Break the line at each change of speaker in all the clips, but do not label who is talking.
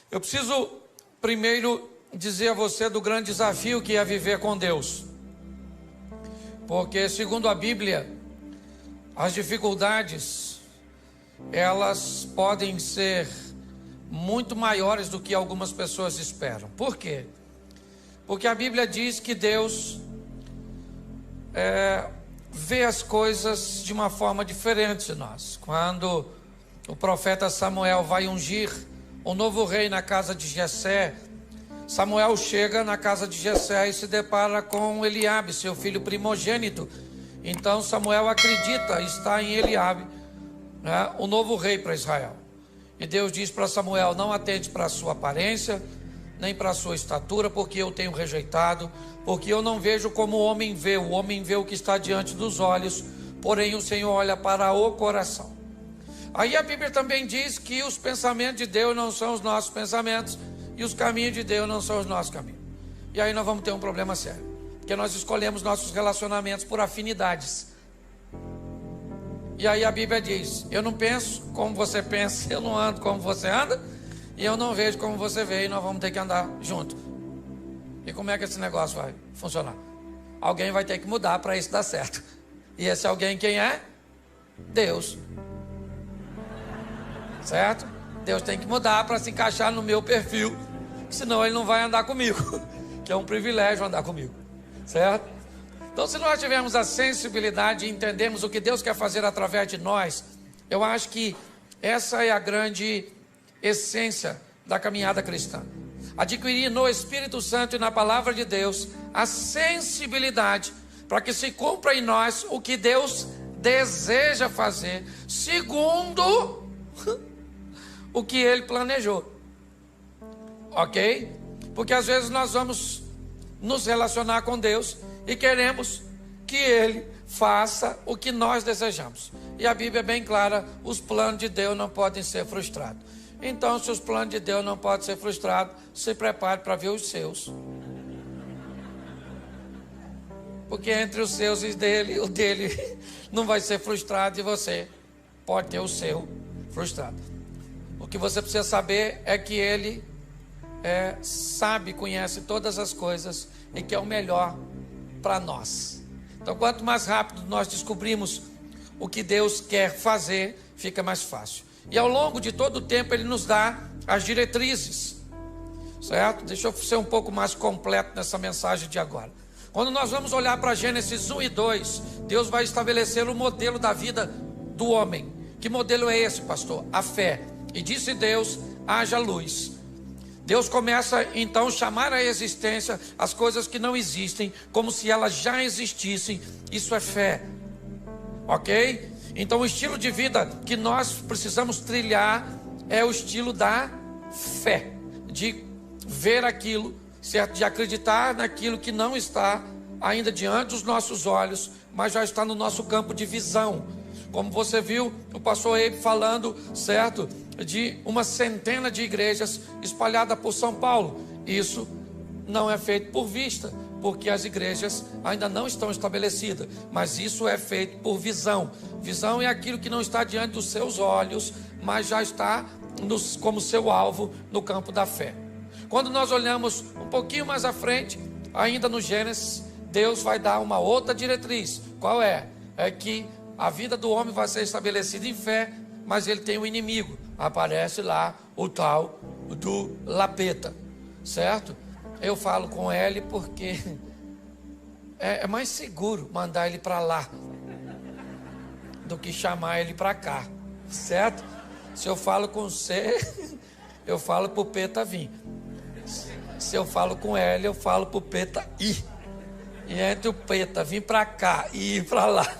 Eu preciso primeiro dizer a você do grande desafio que é viver com Deus. Porque, segundo a Bíblia, as dificuldades, elas podem ser muito maiores do que algumas pessoas esperam. Por quê? Porque a Bíblia diz que Deus vê as coisas de uma forma diferente de nós. Quando o profeta Samuel vai ungir o novo rei na casa de Jessé, Samuel chega na casa de Jessé e se depara com Eliabe, seu filho primogênito. Então Samuel acredita estar em Eliabe, né, o novo rei para Israel. E Deus diz para Samuel: não atente para a sua aparência, nem para a sua estatura, porque eu tenho rejeitado, porque eu não vejo como o homem vê o que está diante dos olhos, porém o Senhor olha para o coração. Aí a Bíblia também diz que os pensamentos de Deus não são os nossos pensamentos, e os caminhos de Deus não são os nossos caminhos. E aí nós vamos ter um problema sério, porque nós escolhemos nossos relacionamentos por afinidades. E aí a Bíblia diz: eu não penso como você pensa, eu não ando como você anda, e eu não vejo como você vê, e nós vamos ter que andar junto. E como é que esse negócio vai funcionar? Alguém vai ter que mudar para isso dar certo. E esse alguém quem é? Deus. Certo? Deus tem que mudar para se encaixar no meu perfil, senão ele não vai andar comigo, que é um privilégio andar comigo, certo? Então, se nós tivermos a sensibilidade e entendermos o que Deus quer fazer através de nós, eu acho que essa é a grande essência da caminhada cristã. Adquirir no Espírito Santo e na Palavra de Deus a sensibilidade para que se cumpra em nós o que Deus deseja fazer, segundo o que Ele planejou. Ok? Porque às vezes nós vamos nos relacionar com Deus e queremos que Ele faça o que nós desejamos. E a Bíblia é bem clara: os planos de Deus não podem ser frustrados. Então, se os planos de Deus não podem ser frustrados, se prepare para ver os seus. Porque entre os seus e dele, o dele não vai ser frustrado, e você pode ter o seu frustrado. O que você precisa saber é que Ele sabe, conhece todas as coisas e que é o melhor para nós. Então, quanto mais rápido nós descobrimos o que Deus quer fazer, fica mais fácil. E ao longo de todo o tempo Ele nos dá as diretrizes, certo? Deixa eu ser um pouco mais completo nessa mensagem de agora. Quando nós vamos olhar para Gênesis 1 e 2, Deus vai estabelecer o modelo da vida do homem. Que modelo é esse, pastor? A fé. E disse Deus: haja luz. Deus começa então a chamar à existência as coisas que não existem, como se elas já existissem. Isso é fé, ok? Então o estilo de vida que nós precisamos trilhar é o estilo da fé, de ver aquilo, certo? De acreditar naquilo que não está ainda diante dos nossos olhos, mas já está no nosso campo de visão. Como você viu o pastor Eibe falando, certo? De uma centena de igrejas espalhadas por São Paulo. Isso não é feito por vista, porque as igrejas ainda não estão estabelecidas, mas isso é feito por visão. Visão é aquilo que não está diante dos seus olhos, mas já está como seu alvo no campo da fé. Quando nós olhamos um pouquinho mais à frente, ainda no Gênesis, Deus vai dar uma outra diretriz. Qual é? É que a vida do homem vai ser estabelecida em fé, mas ele tem um inimigo. Aparece lá o tal do Lapeta, certo? Eu falo com ele porque é mais seguro mandar ele para lá do que chamar ele para cá, certo? Se eu falo com você, eu falo pro Peta vir. Se eu falo com ele, eu falo pro Peta ir. E entre o Peta vir para cá e ir para lá,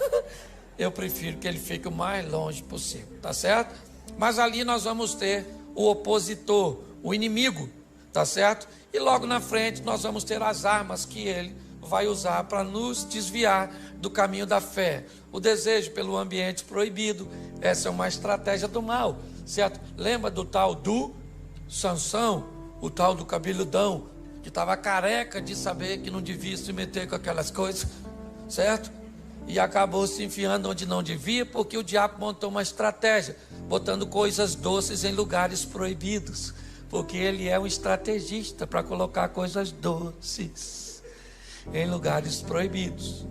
eu prefiro que ele fique o mais longe possível, tá certo? Mas ali nós vamos ter o opositor, o inimigo, tá certo? E logo na frente nós vamos ter as armas que ele vai usar para nos desviar do caminho da fé. O desejo pelo ambiente proibido, essa é uma estratégia do mal, certo? Lembra do tal do Sansão, o tal do cabeludão, que estava careca de saber que não devia se meter com aquelas coisas, certo? E acabou se enfiando onde não devia, porque o diabo montou uma estratégia, botando coisas doces em lugares proibidos. Porque ele é um estrategista para colocar coisas doces em lugares proibidos.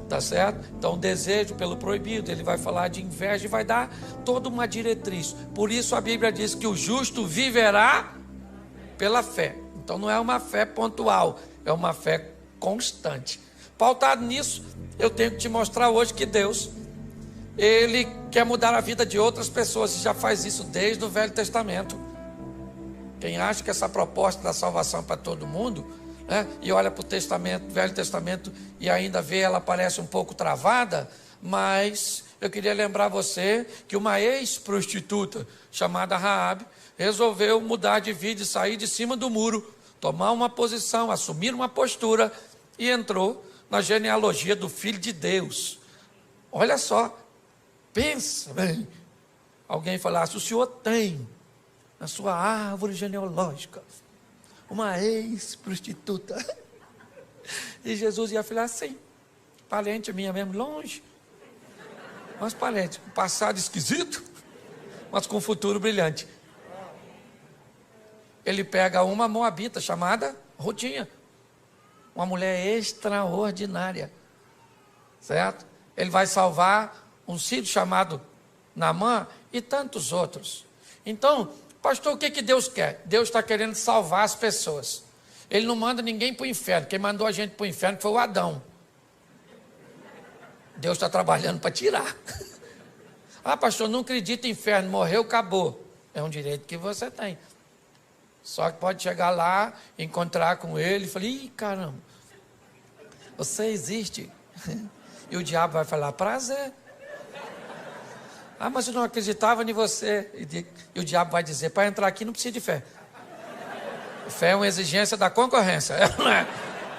Tá certo? Então, o desejo pelo proibido, ele vai falar de inveja e vai dar toda uma diretriz. Por isso a Bíblia diz que o justo viverá pela fé. Então, não é uma fé pontual, é uma fé constante. Pautado nisso, eu tenho que te mostrar hoje que Deus, ele quer mudar a vida de outras pessoas e já faz isso desde o Velho Testamento. Quem acha que essa proposta da salvação é para todo mundo, né, e olha para o Velho Testamento e ainda vê ela parece um pouco travada, mas eu queria lembrar você que uma ex-prostituta chamada Raabe resolveu mudar de vida e sair de cima do muro, tomar uma posição, assumir uma postura e entrou na genealogia do Filho de Deus. Olha só, pensa bem, alguém falasse, o senhor tem na sua árvore genealógica uma ex-prostituta. E Jesus ia falar assim, parente minha mesmo, longe, mas parente, com passado esquisito, mas com futuro brilhante. Ele pega uma moabita chamada Rutinha, uma mulher extraordinária, certo? Ele vai salvar um sírio chamado Naamã e tantos outros. Então, pastor, o que Deus quer? Deus está querendo salvar as pessoas. Ele não manda ninguém para o inferno. Quem mandou a gente para o inferno foi o Adão. Deus está trabalhando para tirar. Ah, pastor, não acredito em inferno, morreu, acabou. É um direito que você tem. Só que pode chegar lá, encontrar com ele e falar, ih, caramba, você existe. E o diabo vai falar, prazer. Ah, mas eu não acreditava em você. E o diabo vai dizer, para entrar aqui não precisa de fé. Fé é uma exigência da concorrência.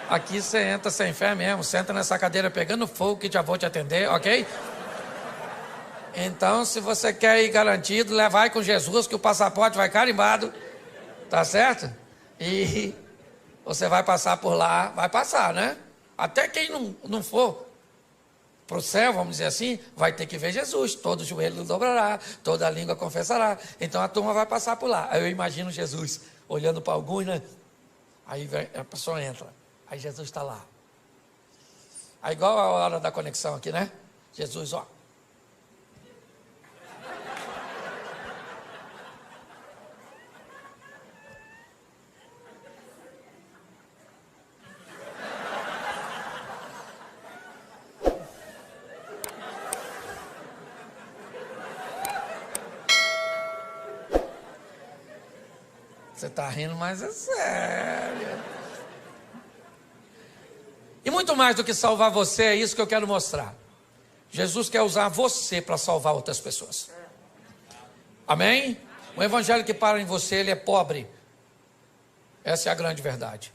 Aqui você entra sem fé mesmo, senta nessa cadeira pegando fogo que já vou te atender, ok? Então, se você quer ir garantido, vai com Jesus que o passaporte vai carimbado, tá certo? E você vai passar por lá, vai passar, né? Até quem não for para o céu, vamos dizer assim, vai ter que ver Jesus, todo joelho dobrará, toda língua confessará, então a turma vai passar por lá. Aí eu imagino Jesus olhando para alguns, né? Aí a pessoa entra, aí Jesus está lá. Aí igual a hora da conexão aqui, né? Jesus, ó. Você está rindo, mas é sério. E muito mais do que salvar você, é isso que eu quero mostrar. Jesus quer usar você para salvar outras pessoas. Amém? O evangelho que para em você, ele é pobre. Essa é a grande verdade.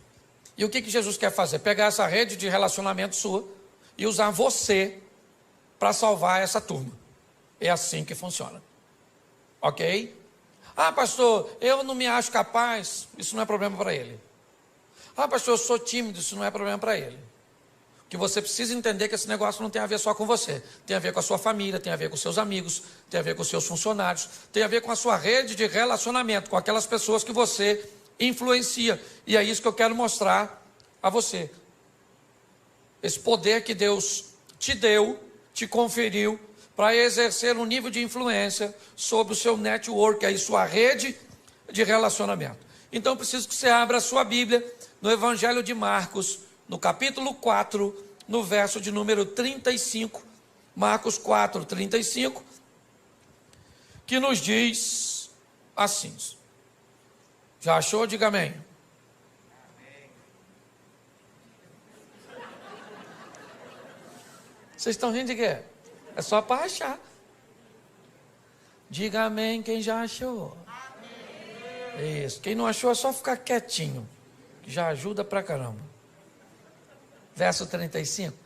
E o que Jesus quer fazer? Pegar essa rede de relacionamento sua e usar você para salvar essa turma. É assim que funciona. Ok? Ah, pastor, eu não me acho capaz. Isso não é problema para ele. Ah, pastor, eu sou tímido. Isso não é problema para ele. O que você precisa entender é que esse negócio não tem a ver só com você. Tem a ver com a sua família, tem a ver com seus amigos, tem a ver com os seus funcionários, tem a ver com a sua rede de relacionamento, com aquelas pessoas que você influencia. E é isso que eu quero mostrar a você. Esse poder que Deus te deu, te conferiu, para exercer um nível de influência sobre o seu network, aí sua rede de relacionamento. Então, preciso que você abra a sua Bíblia no Evangelho de Marcos, no capítulo 4, no verso de número 35, Marcos 4, 35, que nos diz assim. Já achou? Diga amém. Vocês estão rindo de quê? É só para achar. Diga amém quem já achou. Amém. Isso. Quem não achou é só ficar quietinho, que já ajuda pra caramba. Verso 35.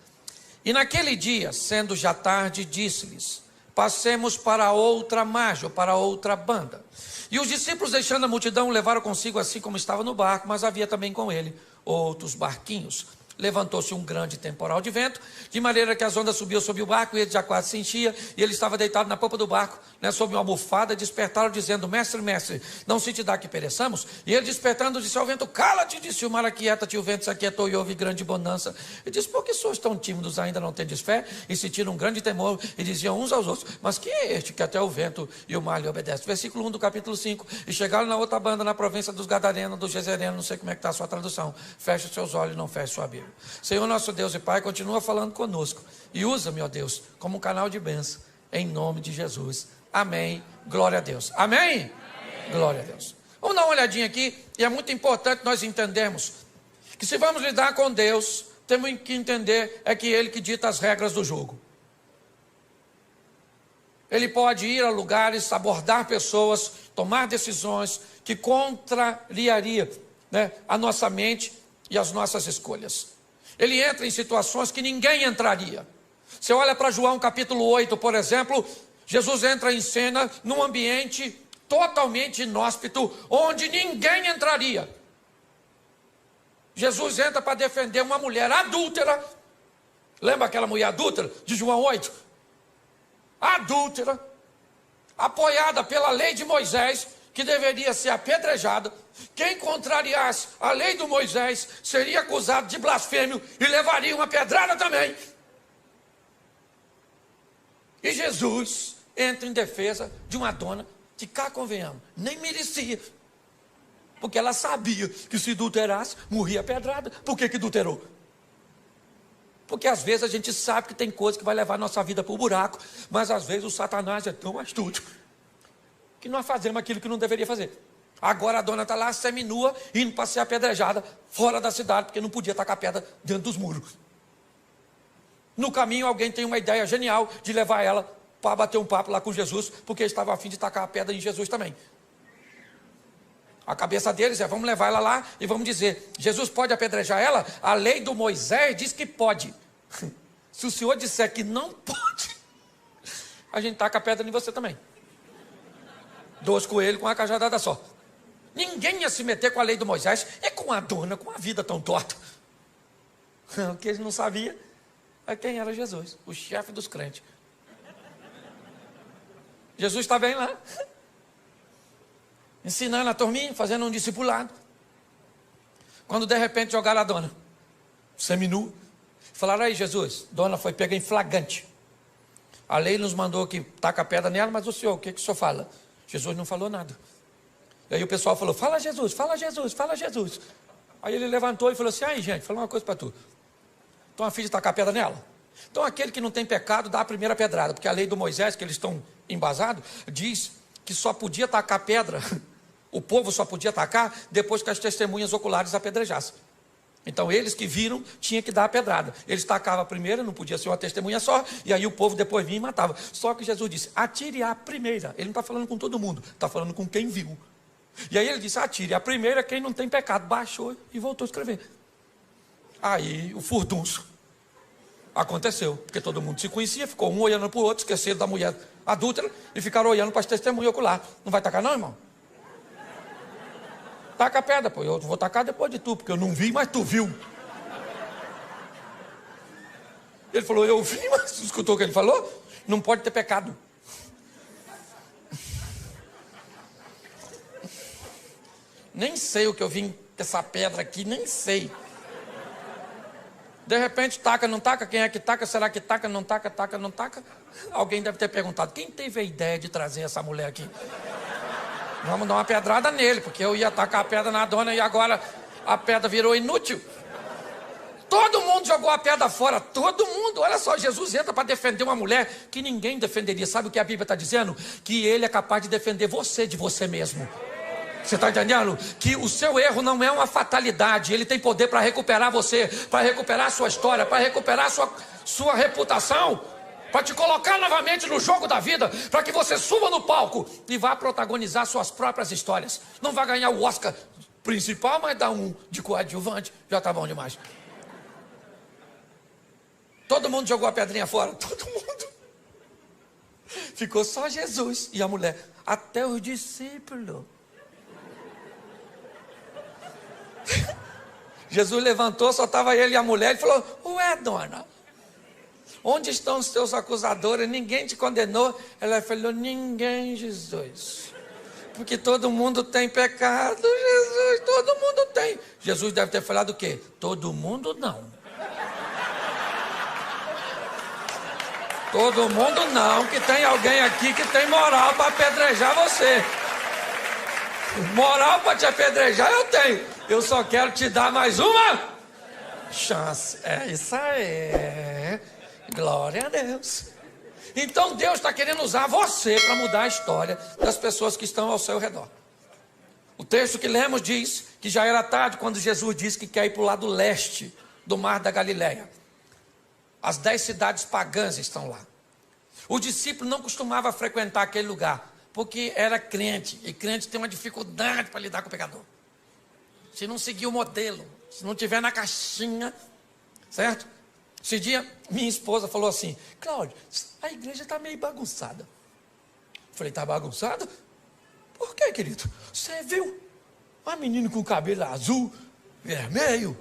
E naquele dia, sendo já tarde, disse-lhes, passemos para outra margem, ou para outra banda. E os discípulos, deixando a multidão, levaram consigo assim como estava no barco, mas havia também com ele outros barquinhos. levantou-se um grande temporal de vento, de maneira que as ondas subiam sobre o barco, e ele já quase se enchia, e ele estava deitado na popa do barco, sob uma almofada, despertaram, dizendo: mestre, mestre, não se te dá que pereçamos? E ele, despertando, disse ao vento: cala-te. Disse o mar: aquieta-te. O vento se aquietou e houve grande bonança. Ele disse: por que sois tão tímidos, ainda não tendes fé? E sentiram um grande temor, e diziam uns aos outros: mas quem é este que até o vento e o mar lhe obedecem? Versículo 1 do capítulo 5. E chegaram na outra banda, na província dos Gadarenos, dos Gezerenos, não sei como é que está a sua tradução. Feche os seus olhos, não feche sua Bíblia. Senhor nosso Deus e Pai, continua falando conosco e usa-me, ó Deus, como um canal de bênção, em nome de Jesus. Amém. Glória a Deus. Amém? Amém. Glória a Deus. Vamos dar uma olhadinha aqui, e é muito importante nós entendermos que se vamos lidar com Deus, temos que entender que Ele que dita as regras do jogo. Ele pode ir a lugares, abordar pessoas, tomar decisões que contrariaria, a nossa mente e as nossas escolhas. Ele entra em situações que ninguém entraria. Você olha para João capítulo 8, por exemplo, Jesus entra em cena num ambiente totalmente inóspito, onde ninguém entraria. Jesus entra para defender uma mulher adúltera. Lembra aquela mulher adúltera de João 8? Adúltera, apoiada pela lei de Moisés, que deveria ser apedrejada. Quem contrariasse a lei de Moisés seria acusado de blasfêmio e levaria uma pedrada também. E Jesus entra em defesa de uma dona que, cá convenhamos, nem merecia. Porque ela sabia que se adulterasse, morria pedrada. Por que adulterou? Porque às vezes a gente sabe que tem coisa que vai levar a nossa vida para o buraco, mas às vezes o Satanás é tão astuto que nós fazemos aquilo que não deveria fazer. Agora a dona está lá seminua, indo para ser apedrejada fora da cidade, porque não podia tacar pedra dentro dos muros. No caminho alguém tem uma ideia genial de levar ela para bater um papo lá com Jesus, porque estava a fim de tacar a pedra em Jesus também. A cabeça deles é: vamos levar ela lá e vamos dizer: Jesus pode apedrejar ela? A lei do Moisés diz que pode. Se o senhor disser que não pode, a gente taca a pedra em você também. 2 coelhos com uma cajadada só. Ninguém ia se meter com a lei do Moisés, com a dona, com a vida tão torta. O que eles não sabiam é quem era Jesus, o chefe dos crentes. Jesus está bem lá, ensinando a turminha, fazendo um discipulado. Quando de repente jogaram a dona seminua, falaram: aí Jesus, dona foi pega em flagrante. A lei nos mandou que taca a pedra nela, mas o senhor, o que o senhor fala? Jesus não falou nada. E aí o pessoal falou: fala Jesus, fala Jesus, fala Jesus. Aí ele levantou e falou assim: aí gente, fala uma coisa para tu. Estão a fim de tacar a pedra nela? Então aquele que não tem pecado dá a primeira pedrada, porque a lei do Moisés, que eles estão embasados, diz que só podia tacar pedra, o povo só podia tacar depois que as testemunhas oculares apedrejassem. Então eles que viram tinham que dar a pedrada. Eles tacavam a primeira, não podia ser uma testemunha só, e aí o povo depois vinha e matava. Só que Jesus disse: atire a primeira. Ele não está falando com todo mundo, está falando com quem viu. E aí ele disse: atire a primeira quem não tem pecado. Baixou e voltou a escrever. Aí o furdunço aconteceu, porque todo mundo se conhecia, ficou um olhando para o outro, esqueceram da mulher adúltera e ficaram olhando para as testemunhas oculares. Não vai tacar não, irmão? Taca a pedra, pô. Eu vou tacar depois de tu, porque eu não vi, mas tu viu. Ele falou: eu vi, mas tu escutou o que ele falou? Não pode ter pecado. Nem sei o que eu vim com essa pedra aqui, nem sei. De repente, taca, não taca? Quem é que taca? Será que taca, não taca, taca, não taca? Alguém deve ter perguntado: quem teve a ideia de trazer essa mulher aqui? Vamos dar uma pedrada nele, porque eu ia tacar a pedra na dona e agora a pedra virou inútil. Todo mundo jogou a pedra fora, todo mundo. Olha só, Jesus entra para defender uma mulher que ninguém defenderia. Sabe o que a Bíblia está dizendo? Que ele é capaz de defender você de você mesmo. Você está entendendo? Que o seu erro não é uma fatalidade. Ele tem poder para recuperar você, para recuperar a sua história, para recuperar a sua reputação, para te colocar novamente no jogo da vida, para que você suba no palco e vá protagonizar suas próprias histórias. Não vai ganhar o Oscar principal, mas dá um de coadjuvante, já está bom demais. Todo mundo jogou a pedrinha fora, todo mundo. Ficou só Jesus e a mulher, até os discípulos. Jesus levantou, só estava ele e a mulher, e falou: ué, dona, onde estão os teus acusadores? Ninguém te condenou? Ela falou: ninguém, Jesus. Porque todo mundo tem pecado, Jesus, todo mundo tem. Jesus deve ter falado o quê? Todo mundo não. Todo mundo não, que tem alguém aqui que tem moral para apedrejar você. Moral para te apedrejar eu tenho. Eu só quero te dar mais uma chance. É isso aí. Glória a Deus. Então Deus está querendo usar você para mudar a história das pessoas que estão ao seu redor. O texto que lemos diz que já era tarde quando Jesus disse que quer ir para o lado leste do mar da Galileia. As 10 cidades pagãs estão lá. O discípulo não costumava frequentar aquele lugar, porque era crente, e crente tem uma dificuldade para lidar com o pecador. Se não seguir o modelo, se não tiver na caixinha, certo? Esse dia, minha esposa falou assim: Cláudio, a igreja está meio bagunçada. Eu falei: está bagunçada? Por quê, querido? Você viu uma menina com cabelo azul, vermelho?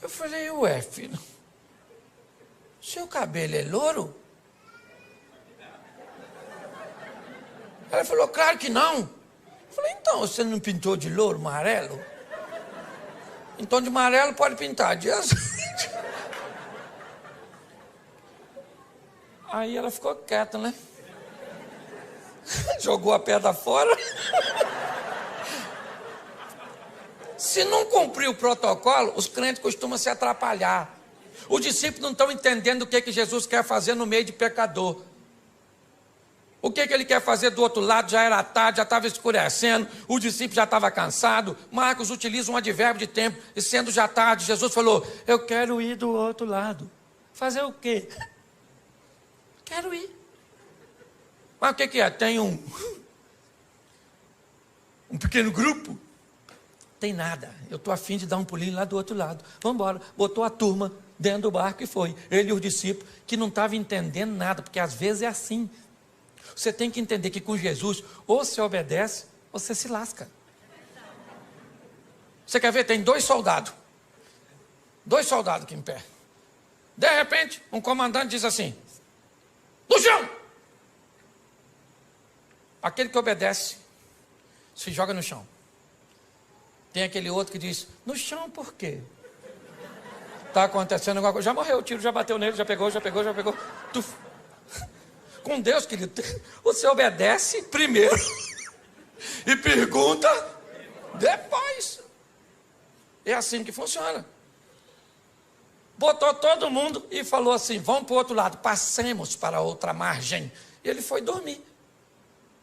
Eu falei: ué, filho, seu cabelo é louro? Ela falou: claro que não. Eu falei: então, você não pintou de louro, amarelo? Então de amarelo pode pintar, de azul. Aí ela ficou quieta, né? Jogou a pedra fora. Se não cumprir o protocolo, os crentes costumam se atrapalhar. Os discípulos não estão entendendo o que Jesus quer fazer no meio de pecador. O que ele quer fazer do outro lado? Já era tarde, já estava escurecendo, o discípulo já estava cansado. Marcos utiliza um advérbio de tempo, e sendo já tarde, Jesus falou: eu quero ir do outro lado. Fazer o quê? Quero ir. Mas o que é? Tem um pequeno grupo? Tem nada. Eu estou a fim de dar um pulinho lá do outro lado. Vamos embora. Botou a turma dentro do barco e foi. Ele e os discípulos, que não estavam entendendo nada, porque às vezes é assim. Você tem que entender que com Jesus, ou você obedece, ou você se lasca. Você quer ver? Tem 2 soldados. 2 soldados aqui em pé. De repente, um comandante diz assim: no chão! Aquele que obedece, se joga no chão. Tem aquele outro que diz: no chão por quê? Está acontecendo alguma coisa. Já morreu, o tiro já bateu nele, já pegou. Tuf. Com Deus, querido, você obedece primeiro e pergunta depois. É assim que funciona. Botou todo mundo e falou assim: vamos para o outro lado, passemos para a outra margem. E ele foi dormir.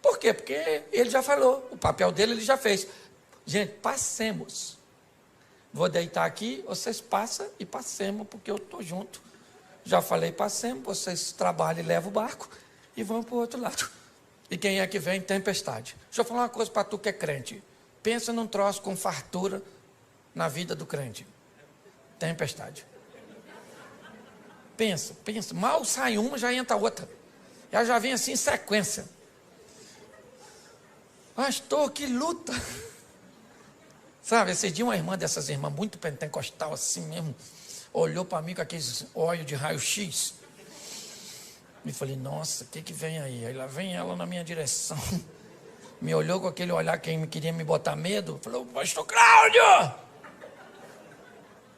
Por quê? Porque ele já falou, o papel dele ele já fez. Gente, passemos. Vou deitar aqui, vocês passam e passemos, porque eu estou junto. Já falei, passemos, vocês trabalham e levam o barco e vão para o outro lado. E quem é que vem? Tempestade. Deixa eu falar uma coisa para tu que é crente. Pensa num troço com fartura na vida do crente. Tempestade. Pensa. Mal sai uma, já entra outra. Ela já vem assim em sequência. Pastor, que luta. Sabe, esse dia uma irmã dessas irmãs, muito pentecostal assim mesmo, olhou para mim com aqueles olhos de raio-x. E falei: nossa, o que vem aí? Aí lá vem ela na minha direção. Me olhou com aquele olhar que queria me botar medo. Falou: pastor Cláudio,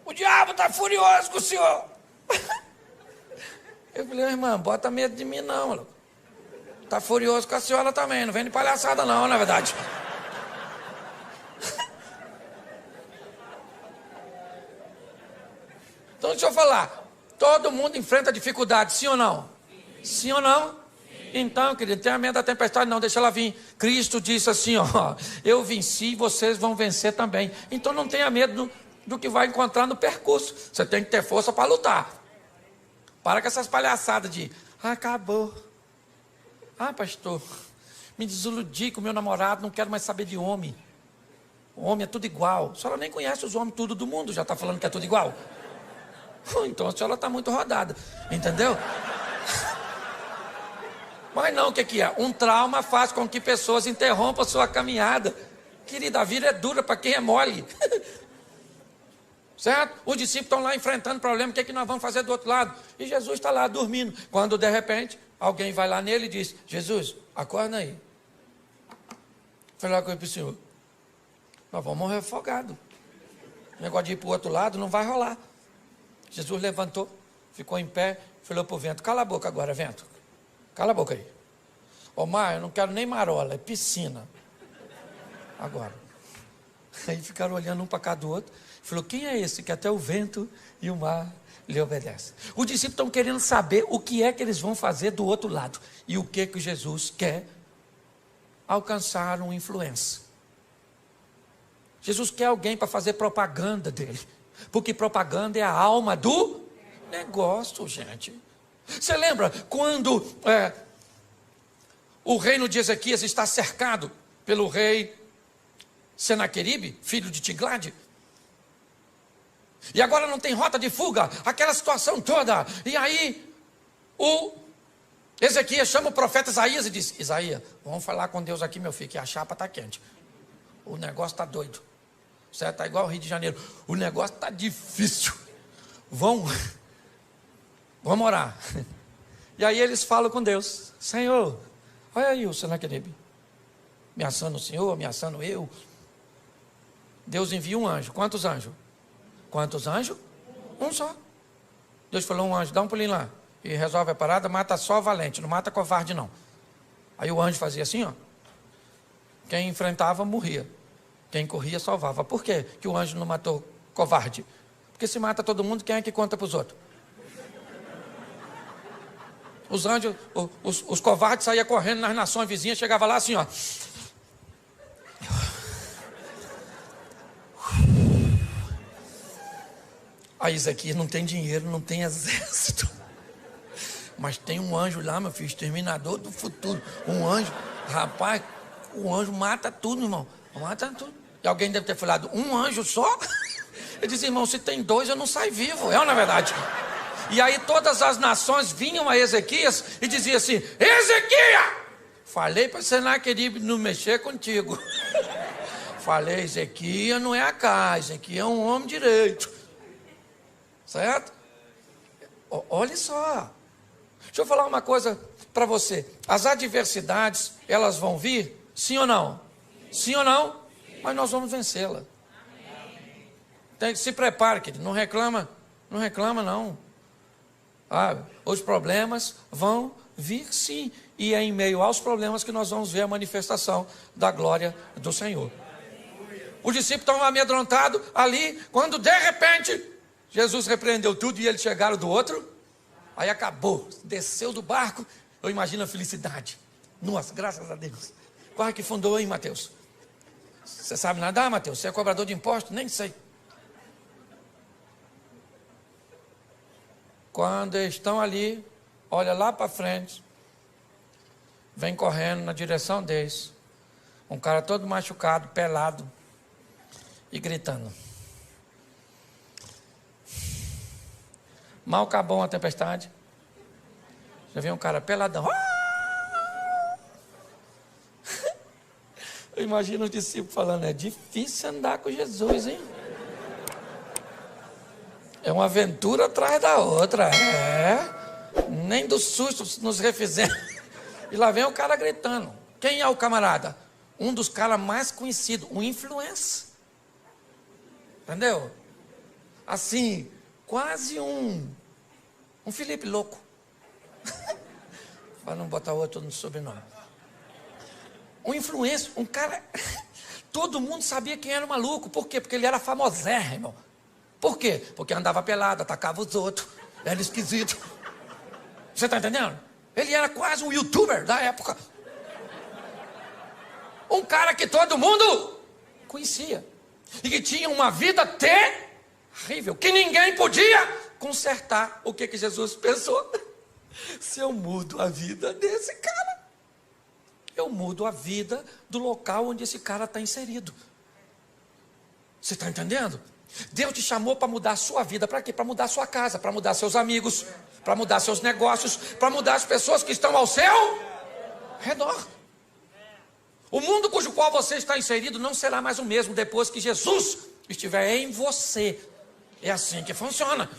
o diabo está furioso com o senhor. Eu falei: irmã, bota medo de mim não. Está furioso com a senhora também, não vem de palhaçada não, na verdade. Então deixa eu falar, todo mundo enfrenta dificuldade, sim ou não? Sim ou não? Sim. Então, querido, não tenha medo da tempestade não, deixa ela vir. Cristo disse assim, ó: eu venci, vocês vão vencer também. Então não tenha medo do que vai encontrar no percurso. Você tem que ter força para lutar. Para com essas palhaçadas de: acabou. Pastor, me desiludi com meu namorado, não quero mais saber de homem. O homem é tudo igual. A senhora nem conhece os homens tudo do mundo, já está falando que é tudo igual. Então a senhora está muito rodada, entendeu? Mas não, o que é? Um trauma faz com que pessoas interrompam a sua caminhada. Querida, a vida é dura para quem é mole. Certo? Os discípulos estão lá enfrentando problema, o que é que nós vamos fazer do outro lado? E Jesus está lá dormindo. Quando de repente, alguém vai lá nele e diz: Jesus, acorda aí. Falei lá com ele para o senhor: nós vamos morrer afogados. O negócio de ir para o outro lado não vai rolar. Jesus levantou, ficou em pé, falou para o vento: cala a boca agora, vento. Cala a boca aí. Ô mar, eu não quero nem marola, é piscina. Agora. Aí ficaram olhando um para cada do outro. Falou: quem é esse que até o vento e o mar lhe obedecem? Os discípulos estão querendo saber o que é que eles vão fazer do outro lado. E o que Jesus quer? Alcançar uma influência. Jesus quer alguém para fazer propaganda dele. Porque propaganda é a alma do negócio, gente. Você lembra quando o reino de Ezequias está cercado pelo rei Senaqueribe, filho de Tiglade? E agora não tem rota de fuga, aquela situação toda. E aí, o Ezequias chama o profeta Isaías e diz: Isaías, vamos falar com Deus aqui, meu filho, que a chapa está quente. O negócio está doido. Certo? Está igual ao Rio de Janeiro. O negócio está difícil. Vamos orar. E aí eles falam com Deus: Senhor, olha aí o Senaqueribe ameaçando o Senhor, ameaçando eu. Deus envia um anjo. Quantos anjos? Quantos anjos? Um só. Deus falou: um anjo, dá um pulinho lá e resolve a parada, mata só valente, não mata covarde não. Aí o anjo fazia assim, ó. Quem enfrentava morria, quem corria salvava. Por quê que o anjo não matou covarde? Porque se mata todo mundo, quem é que conta para os outros? Os anjos, os covardes saíam correndo nas nações vizinhas, chegava lá assim, ó. Aí Ezequias não tem dinheiro, não tem exército. Mas tem um anjo lá, meu filho, exterminador do futuro. Um anjo, rapaz, o anjo mata tudo, irmão. Mata tudo. E alguém deve ter falado: um anjo só? Ele disse: irmão, se tem dois eu não saio vivo. É ou não é verdade? E aí todas as nações vinham a Ezequias e diziam assim: Ezequias, falei para Senaqueribe não mexer contigo. Falei: Ezequias não é a casa, Ezequias é um homem direito. Certo? Olha só. Deixa eu falar uma coisa para você. As adversidades, elas vão vir? Sim ou não? Sim ou não? Mas nós vamos vencê-la. Se prepare, querido. Não reclama não. Os problemas vão vir sim. E é em meio aos problemas que nós vamos ver a manifestação da glória do Senhor. Os discípulos estão amedrontados ali, quando de repente Jesus repreendeu tudo e eles chegaram do outro. Aí acabou, desceu do barco. Eu imagino a felicidade. Nossa, graças a Deus. Quase que fundou, hein, Mateus? Você sabe nadar, Mateus? Você é cobrador de impostos? Nem sei. Quando eles estão ali, olha lá para frente, vem correndo na direção deles, um cara todo machucado, pelado e gritando. Mal acabou a tempestade, já vem um cara peladão. Eu imagino os discípulos falando: é difícil andar com Jesus, hein? É uma aventura atrás da outra. Nem do susto nos refizemos. E lá vem o cara gritando. Quem é o camarada? Um dos caras mais conhecidos, um influencer. Entendeu? Assim, quase um Felipe louco. Para não botar outro no sobrenome. Um influencer, um cara. Todo mundo sabia quem era o maluco. Por quê? Porque ele era famosérrimo. Por quê? Porque andava pelado, atacava os outros. Era esquisito. Você está entendendo? Ele era quase um youtuber da época. Um cara que todo mundo conhecia. E que tinha uma vida terrível. Que ninguém podia consertar. O que Jesus pensou? Se eu mudo a vida desse cara, eu mudo a vida do local onde esse cara está inserido. Você está entendendo? Deus te chamou para mudar a sua vida. Para quê? Para mudar a sua casa, para mudar seus amigos, para mudar seus negócios, para mudar as pessoas que estão ao seu redor. O mundo cujo qual você está inserido não será mais o mesmo depois que Jesus estiver em você. É assim que funciona.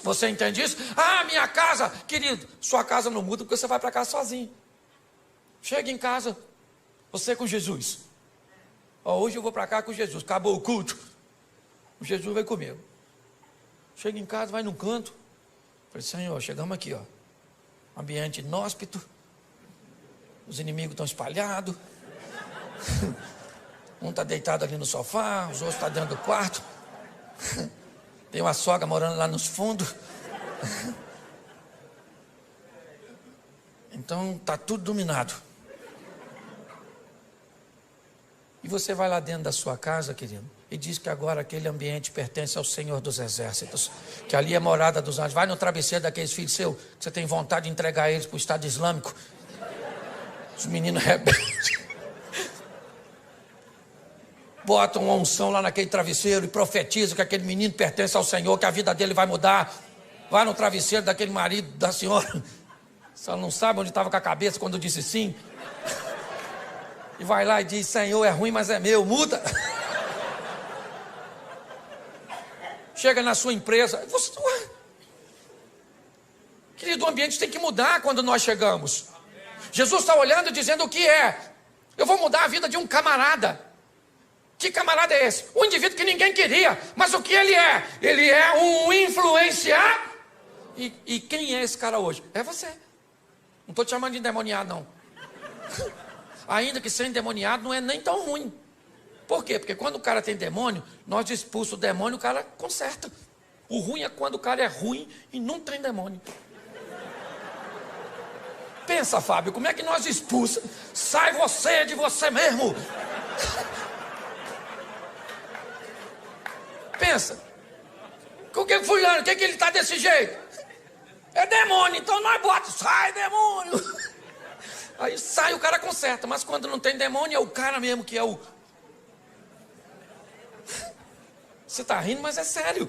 Você entende isso? Ah, minha casa, querido, sua casa não muda porque você vai para casa sozinho. Chega em casa, você com Jesus. Ó, hoje eu vou para cá com Jesus, acabou o culto. O Jesus vai comigo. Chega em casa, vai num canto. Falei, Senhor, chegamos aqui, ó. Ambiente inóspito. Os inimigos estão espalhados. Um está deitado ali no sofá, os outros estão dentro do quarto. Tem uma sogra morando lá nos fundos. Então está tudo dominado. E você vai lá dentro da sua casa, querido, e diz que agora aquele ambiente pertence ao Senhor dos Exércitos, que ali é morada dos anjos. Vai no travesseiro daqueles filhos seus, que você tem vontade de entregar eles para o Estado Islâmico. Os meninos rebeldes. Bota uma unção lá naquele travesseiro e profetiza que aquele menino pertence ao Senhor, que a vida dele vai mudar. Vai no travesseiro daquele marido da senhora. Só não sabe onde estava com a cabeça quando disse sim. E vai lá e diz, Senhor, é ruim, mas é meu, muda. Chega na sua empresa. Querido, o ambiente tem que mudar quando nós chegamos. Jesus está olhando e dizendo o que é. Eu vou mudar a vida de um camarada. Que camarada é esse? Um indivíduo que ninguém queria. Mas o que ele é? Ele é um influenciador. E quem é esse cara hoje? É você. Não estou te chamando de endemoniado, não. Ainda que ser endemoniado não é nem tão ruim. Por quê? Porque quando o cara tem demônio, nós expulsamos o demônio, o cara conserta. O ruim é quando o cara é ruim e não tem demônio. Pensa, Fábio, como é que nós expulsamos? Sai você de você mesmo. Pensa. O que fulano, o que ele está desse jeito? É demônio, então nós botamos, sai demônio. Aí sai, o cara conserta, mas quando não tem demônio, é o cara mesmo que é o... Você está rindo, mas é sério.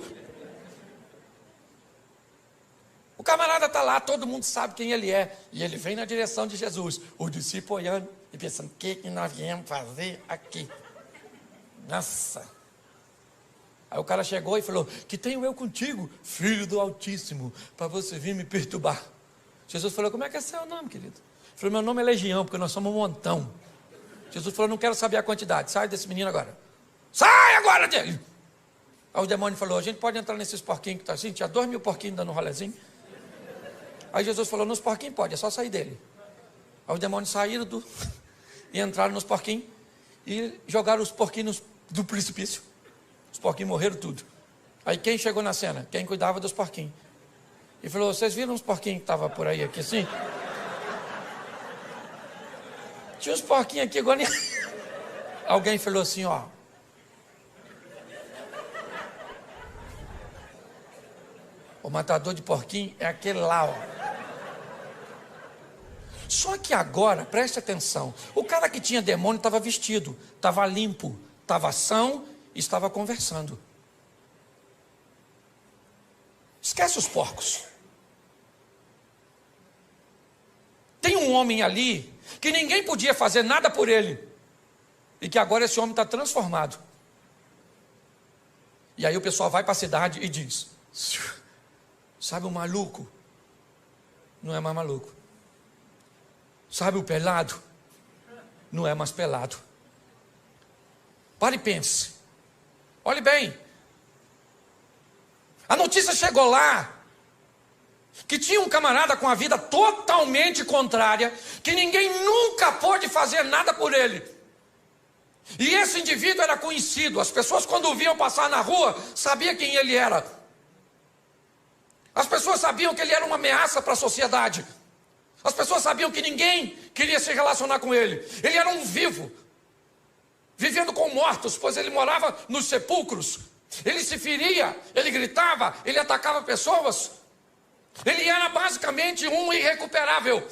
O camarada está lá, todo mundo sabe quem ele é. E ele vem na direção de Jesus. O discípulo olhando e pensando, o que nós viemos fazer aqui? Nossa. Aí o cara chegou e falou, que tenho eu contigo, filho do Altíssimo, para você vir me perturbar. Jesus falou, como é que é seu nome, querido? Ele falou, meu nome é Legião, porque nós somos um montão. Jesus falou, não quero saber a quantidade, sai desse menino agora. Sai agora dele! Aí o demônio falou, a gente pode entrar nesses porquinhos que está assim, tinha 2.000 porquinhos dando um rolezinho. Aí Jesus falou, nos porquinhos pode, é só sair dele. Aí os demônios saíram e entraram nos porquinhos e jogaram os porquinhos do precipício. Os porquinhos morreram tudo. Aí quem chegou na cena? Quem cuidava dos porquinhos. E falou, vocês viram os porquinhos que estavam por aí, aqui assim? Tinha uns porquinhos aqui, agora... Alguém falou assim, ó. O matador de porquinho é aquele lá, ó. Só que agora, preste atenção, o cara que tinha demônio estava vestido, estava limpo, estava são e estava conversando. Esquece os porcos. Tem um homem ali que ninguém podia fazer nada por ele. E que agora esse homem está transformado. E aí o pessoal vai para a cidade e diz, sabe o maluco? Não é mais maluco. Sabe o pelado? Não é mais pelado. Pare e pense. Olhe bem. A notícia chegou lá que tinha um camarada com a vida totalmente contrária, que ninguém nunca pôde fazer nada por ele. E esse indivíduo era conhecido. As pessoas, quando o viam passar na rua, sabiam quem ele era. As pessoas sabiam que ele era uma ameaça para a sociedade. As pessoas sabiam que ninguém queria se relacionar com ele. Ele era um vivo, vivendo com mortos, pois ele morava nos sepulcros. Ele se feria, ele gritava, ele atacava pessoas. Ele era basicamente um irrecuperável.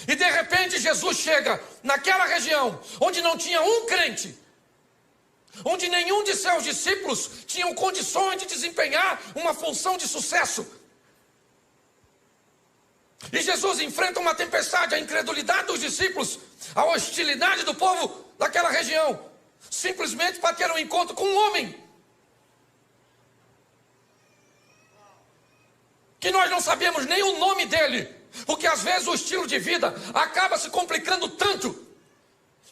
E de repente Jesus chega naquela região onde não tinha um crente, onde nenhum de seus discípulos tinham condições de desempenhar uma função de sucesso. E Jesus enfrenta uma tempestade, a incredulidade dos discípulos, a hostilidade do povo daquela região, simplesmente para ter um encontro com um homem. que nós não sabemos nem o nome dele, porque às vezes o estilo de vida acaba se complicando tanto,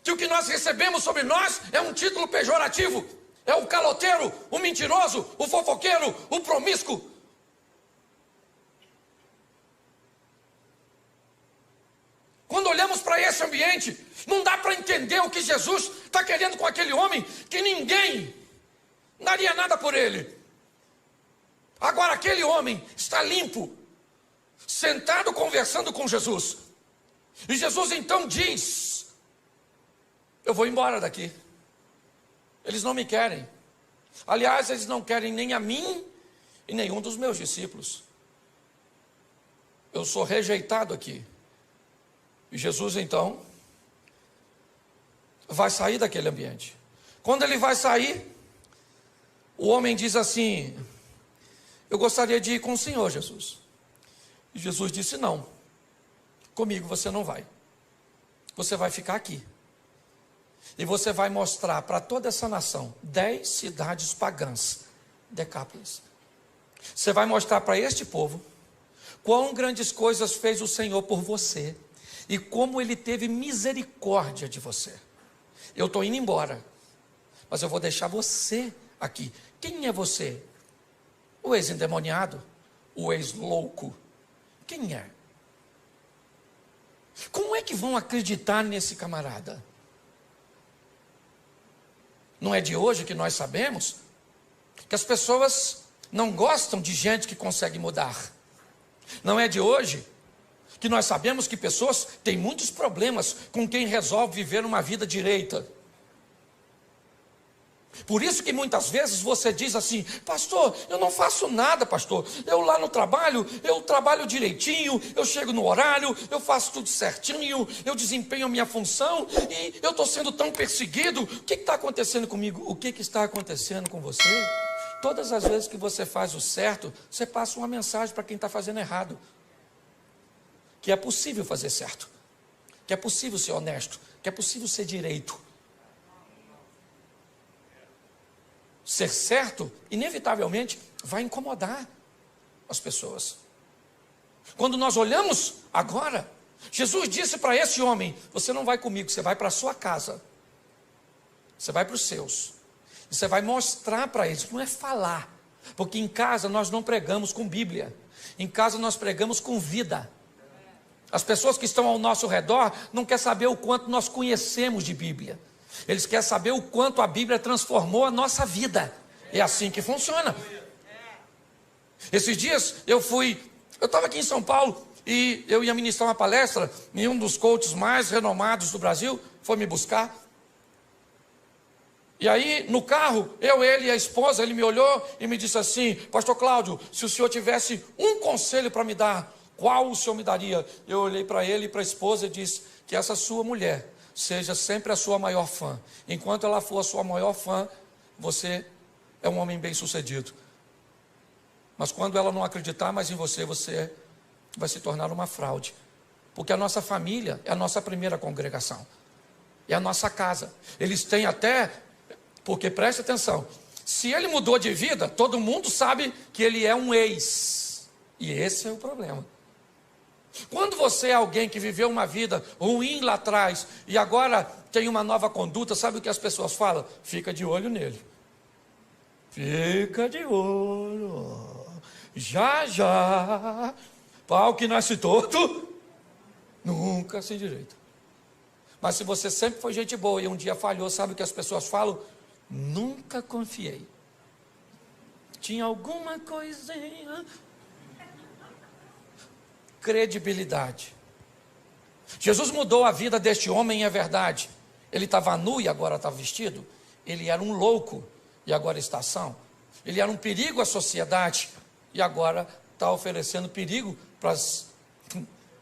que o que nós recebemos sobre nós é um título pejorativo, é o caloteiro, o mentiroso, o fofoqueiro, o promíscuo. Quando olhamos para esse ambiente, não dá para entender o que Jesus está querendo com aquele homem, que ninguém daria nada por ele. Agora aquele homem está limpo, sentado conversando com Jesus. E Jesus então diz: eu vou embora daqui. Eles não me querem. Aliás, eles não querem nem a mim e nenhum dos meus discípulos. Eu sou rejeitado aqui. E Jesus então vai sair daquele ambiente. Quando ele vai sair, o homem diz assim: eu gostaria de ir com o Senhor, Jesus. E Jesus disse: não, comigo você não vai. Você vai ficar aqui. E você vai mostrar para toda essa nação 10 cidades pagãs, Decápolis. Você vai mostrar para este povo quão grandes coisas fez o Senhor por você e como Ele teve misericórdia de você. Eu estou indo embora, mas eu vou deixar você aqui. Quem é você? O ex-endemoniado? O ex-louco? Quem é? Como é que vão acreditar nesse camarada? Não é de hoje que nós sabemos que as pessoas não gostam de gente que consegue mudar. Não é de hoje que nós sabemos que pessoas têm muitos problemas com quem resolve viver uma vida direita. Por isso que muitas vezes você diz assim: pastor, eu não faço nada, pastor. Eu lá no trabalho, eu trabalho direitinho, eu chego no horário, eu faço tudo certinho, eu desempenho a minha função e eu estou sendo tão perseguido. O que está acontecendo comigo? O que está acontecendo com você? Todas as vezes que você faz o certo, você passa uma mensagem para quem está fazendo errado. Que é possível fazer certo, que é possível ser honesto, que é possível ser direito. Ser certo, inevitavelmente, vai incomodar as pessoas. Quando nós olhamos agora, Jesus disse para esse homem: você não vai comigo, você vai para a sua casa. Você vai para os seus. E você vai mostrar para eles, não é falar. Porque em casa nós não pregamos com Bíblia. Em casa nós pregamos com vida. As pessoas que estão ao nosso redor não querem saber o quanto nós conhecemos de Bíblia. Eles querem saber o quanto a Bíblia transformou a nossa vida. É assim que funciona. Esses dias eu estava aqui em São Paulo e eu ia ministrar uma palestra e um dos coaches mais renomados do Brasil foi me buscar. E aí no carro, ele e a esposa, ele me olhou e me disse assim: pastor Cláudio, se o senhor tivesse um conselho para me dar, qual o senhor me daria? Eu olhei para ele e para a esposa e disse: que essa sua mulher seja sempre a sua maior fã. Enquanto ela for a sua maior fã, você é um homem bem sucedido. Mas quando ela não acreditar mais em você, você vai se tornar uma fraude. Porque a nossa família é a nossa primeira congregação. É a nossa casa. Eles têm até, porque preste atenção, se ele mudou de vida, todo mundo sabe que ele é um ex. E esse é o problema. Quando você é alguém que viveu uma vida ruim lá atrás e agora tem uma nova conduta, sabe o que as pessoas falam? Fica de olho nele. Fica de olho. Já, já. Pau que nasce torto, nunca se endireita. Mas se você sempre foi gente boa e um dia falhou, sabe o que as pessoas falam? Nunca confiei. Tinha alguma coisinha. Credibilidade. Jesus mudou a vida deste homem, é verdade. Ele estava nu e agora está vestido. Ele era um louco e agora está são. Ele era um perigo à sociedade e agora está oferecendo perigo para as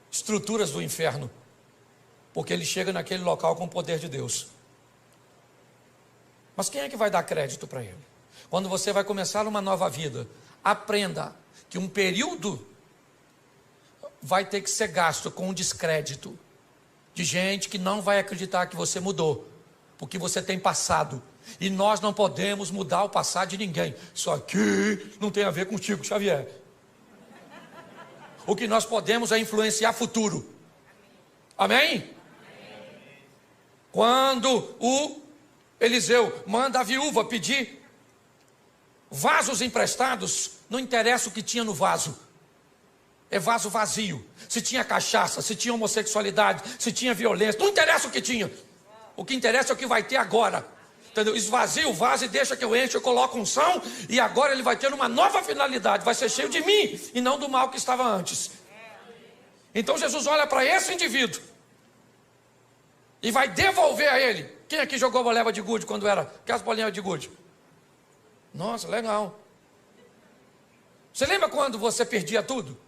estruturas do inferno. Porque ele chega naquele local com o poder de Deus. Mas quem é que vai dar crédito para ele? Quando você vai começar uma nova vida, aprenda que um período vai ter que ser gasto com um descrédito de gente que não vai acreditar que você mudou, porque você tem passado, e nós não podemos mudar o passado de ninguém. Isso aqui não tem a ver contigo, Xavier. O que nós podemos é influenciar futuro. Amém? Quando o Eliseu manda a viúva pedir vasos emprestados, não interessa o que tinha no vaso. É vaso vazio. Se tinha cachaça, se tinha homossexualidade, se tinha violência, não interessa o que tinha. O que interessa é o que vai ter agora. Entendeu? Esvazia o vaso e deixa que eu enche, eu coloco unção, e agora ele vai ter uma nova finalidade, vai ser cheio de mim e não do mal que estava antes. Então Jesus olha para esse indivíduo e vai devolver a ele. Quem aqui jogou bola de gude quando era aquelas bolinhas de gude? Nossa, legal. Você lembra quando você perdia tudo?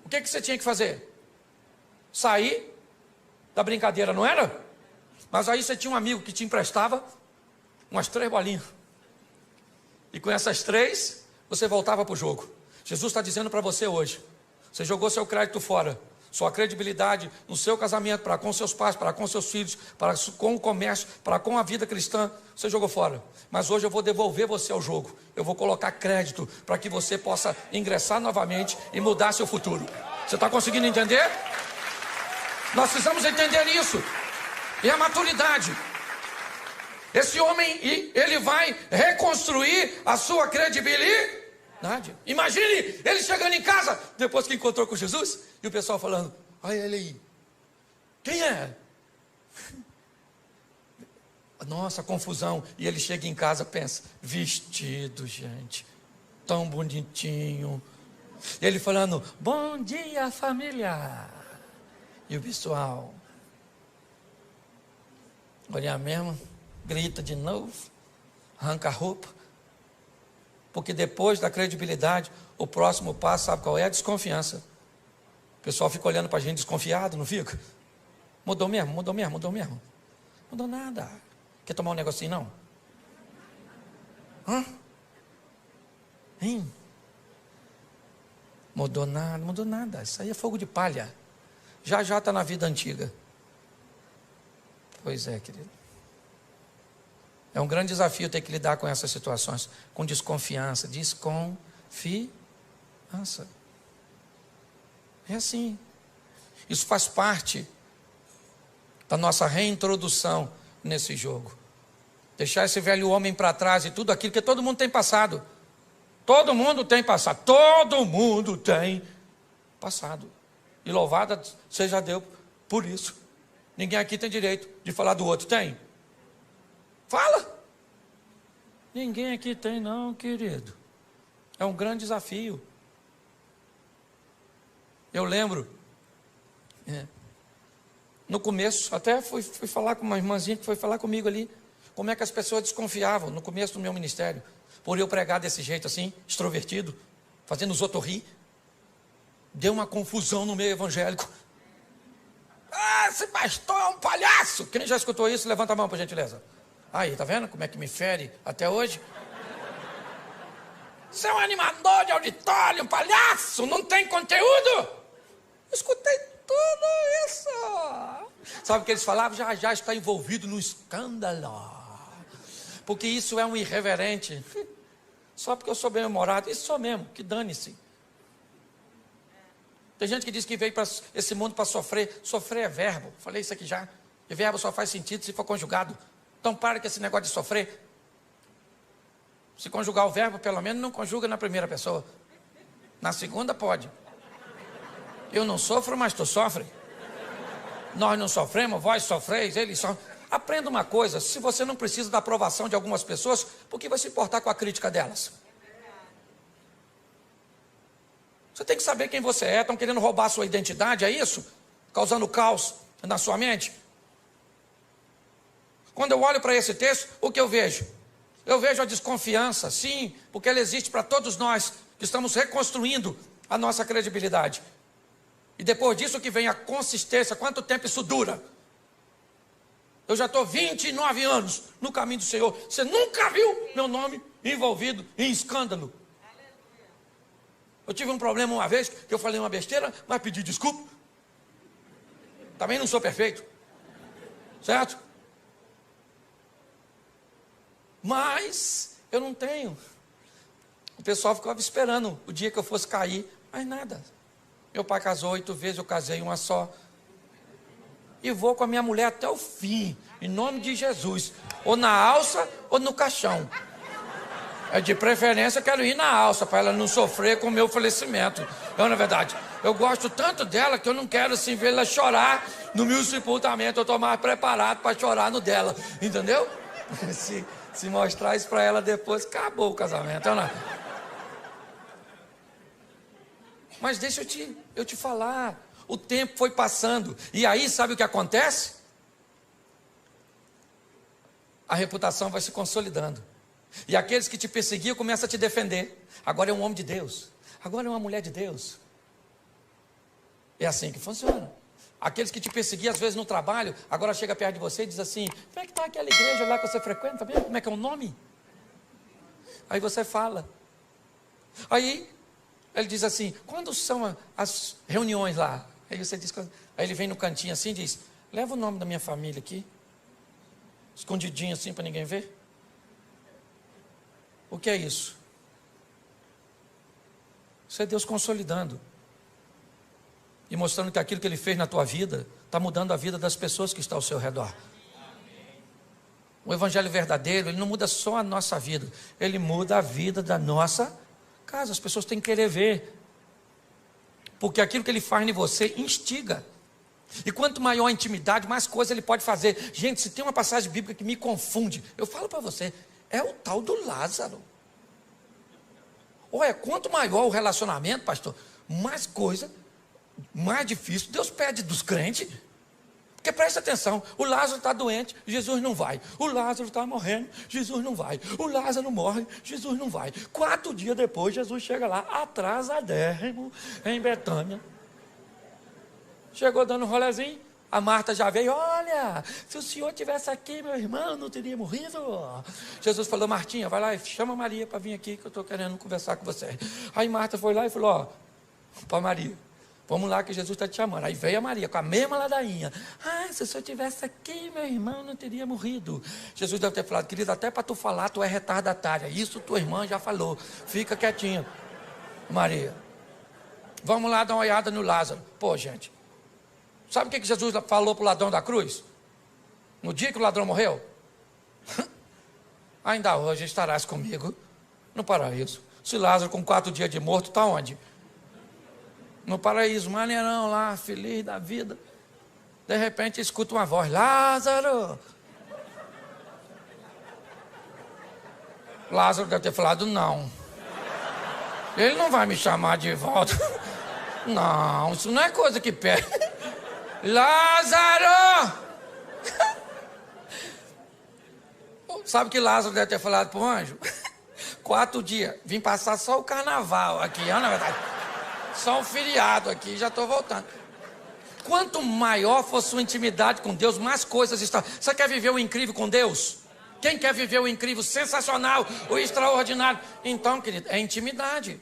O que você tinha que fazer? Sair da brincadeira, não era? Mas aí você tinha um amigo que te emprestava umas 3 bolinhas. E com essas 3, você voltava para o jogo. Jesus está dizendo para você hoje: você jogou seu crédito fora, sua credibilidade no seu casamento, para com seus pais, para com seus filhos, para com o comércio, para com a vida cristã, você jogou fora. Mas hoje eu vou devolver você ao jogo. Eu vou colocar crédito para que você possa ingressar novamente e mudar seu futuro. Você está conseguindo entender? Nós precisamos entender isso. E a maturidade. Esse homem, ele vai reconstruir a sua credibilidade. Imagine ele chegando em casa, depois que encontrou com Jesus, e o pessoal falando: olha ele aí, quem é? Nossa, confusão. E ele chega em casa, pensa: vestido, gente, tão bonitinho. E ele falando: bom dia, família. E o pessoal olha mesmo, grita de novo, arranca a roupa. Porque depois da credibilidade, o próximo passo, sabe qual é? A desconfiança. O pessoal fica olhando para a gente desconfiado, não fica? Mudou mesmo, mudou mesmo, mudou mesmo. Mudou nada. Quer tomar um negocinho, não? Hã? Hein? Mudou nada, mudou nada. Isso aí é fogo de palha. Já está na vida antiga. Pois é, querido. É um grande desafio ter que lidar com essas situações, com desconfiança. Desconfiança. É assim. Isso faz parte da nossa reintrodução nesse jogo. Deixar esse velho homem para trás e tudo aquilo que todo mundo tem passado. Todo mundo tem passado. Todo mundo tem passado. E louvada seja Deus por isso. Ninguém aqui tem direito de falar do outro. Tem? Fala. Ninguém aqui tem não, querido. É um grande desafio. Eu lembro, no começo, até fui falar com uma irmãzinha que foi falar comigo ali, como é que as pessoas desconfiavam no começo do meu ministério, por eu pregar desse jeito assim, extrovertido, fazendo os outros rir. Deu uma confusão no meio evangélico. Ah, esse pastor é um palhaço. Quem já escutou isso, levanta a mão, por gentileza. Aí, tá vendo como é que me fere até hoje? Você é um animador de auditório, um palhaço, não tem conteúdo. Escutei tudo isso. Sabe o que eles falavam? Já está envolvido no escândalo. Porque isso é um irreverente. Só porque eu sou bem-humorado. Isso sou mesmo, que dane-se. Tem gente que diz que veio para esse mundo para sofrer. Sofrer é verbo. Falei isso aqui já. E verbo só faz sentido se for conjugado. Então para com esse negócio de sofrer. Se conjugar o verbo, pelo menos não conjuga na primeira pessoa. Na segunda pode. Eu não sofro, mas tu sofre. Nós não sofremos, vós sofreis, eles só. Aprenda uma coisa: se você não precisa da aprovação de algumas pessoas, por que vai se importar com a crítica delas? Você tem que saber quem você é. Estão querendo roubar a sua identidade, é isso? Causando caos na sua mente. Quando eu olho para esse texto, o que eu vejo? Eu vejo a desconfiança, sim, porque ela existe para todos nós que estamos reconstruindo a nossa credibilidade. E depois disso que vem a consistência. Quanto tempo isso dura? Eu já estou 29 anos no caminho do Senhor. Você nunca viu meu nome envolvido em escândalo. Eu tive um problema uma vez, que eu falei uma besteira, mas pedi desculpa. Também não sou perfeito. Certo? Mas eu não tenho. O pessoal ficava esperando o dia que eu fosse cair, mas nada. Meu pai casou 8 vezes, eu casei uma só. E vou com a minha mulher até o fim, em nome de Jesus. Ou na alça ou no caixão. De preferência, eu quero ir na alça, para ela não sofrer com o meu falecimento. Não, na verdade, eu gosto tanto dela que eu não quero assim vê-la chorar no meu sepultamento. Eu estou mais preparado para chorar no dela, entendeu? Se mostrar isso para ela depois, acabou o casamento. Não. Mas deixa eu te falar, o tempo foi passando, e aí sabe o que acontece? A reputação vai se consolidando. E aqueles que te perseguiam começam a te defender. Agora é um homem de Deus. Agora é uma mulher de Deus. É assim que funciona. Aqueles que te perseguiam às vezes no trabalho, agora chega perto de você e diz assim: como é que está aquela igreja lá que você frequenta mesmo? Como é que é o nome? Aí você fala. Aí ele diz assim: quando são as reuniões lá? Aí você diz, aí ele vem no cantinho assim e diz: leva o nome da minha família aqui. Escondidinho assim para ninguém ver. O que é isso? Isso é Deus consolidando e mostrando que aquilo que Ele fez na tua vida está mudando a vida das pessoas que estão ao seu redor. O evangelho verdadeiro, ele não muda só a nossa vida, ele muda a vida da nossa casa. As pessoas têm que querer ver, porque aquilo que Ele faz em você instiga. E quanto maior a intimidade, mais coisa Ele pode fazer. Gente, se tem uma passagem bíblica que me confunde, eu falo para você, é o tal do Lázaro. Olha, quanto maior o relacionamento, pastor, mais coisa, mais difícil Deus pede dos crentes. Porque presta atenção, o Lázaro está doente, Jesus não vai. O Lázaro está morrendo, Jesus não vai. O Lázaro morre, Jesus não vai. 4 dias depois, Jesus chega lá, atrasadérrimo, em Betânia. Chegou dando um rolezinho, a Marta já veio: olha, se o senhor tivesse aqui, meu irmão não teria morrido. Jesus falou: Martinha, vai lá e chama Maria para vir aqui, que eu estou querendo conversar com você. Aí Marta foi lá e falou: ó, para Maria, vamos lá que Jesus está te chamando. Aí veio a Maria com a mesma ladainha: ah, se o senhor tivesse aqui, meu irmão não teria morrido. Jesus deve ter falado: querido, até para tu falar, tu é retardatária. Isso tua irmã já falou, fica quietinha. Maria, vamos lá dar uma olhada no Lázaro. Pô, gente, sabe o que Jesus falou para o ladrão da cruz? No dia que o ladrão morreu? Ainda hoje estarás comigo no paraíso. Se Lázaro com 4 dias de morto, está onde? No paraíso, maneirão lá, feliz da vida. De repente escuta uma voz: Lázaro. Lázaro deve ter falado: não. Ele não vai me chamar de volta. Não, isso não é coisa que pede. Lázaro! Sabe o que Lázaro deve ter falado para o anjo? 4 dias, vim passar só o carnaval aqui, na verdade. Só um feriado aqui, já estou voltando. Quanto maior for sua intimidade com Deus, mais coisas estão. Você quer viver o incrível com Deus? Quem quer viver o incrível, sensacional, o extraordinário? Então, querido, é intimidade.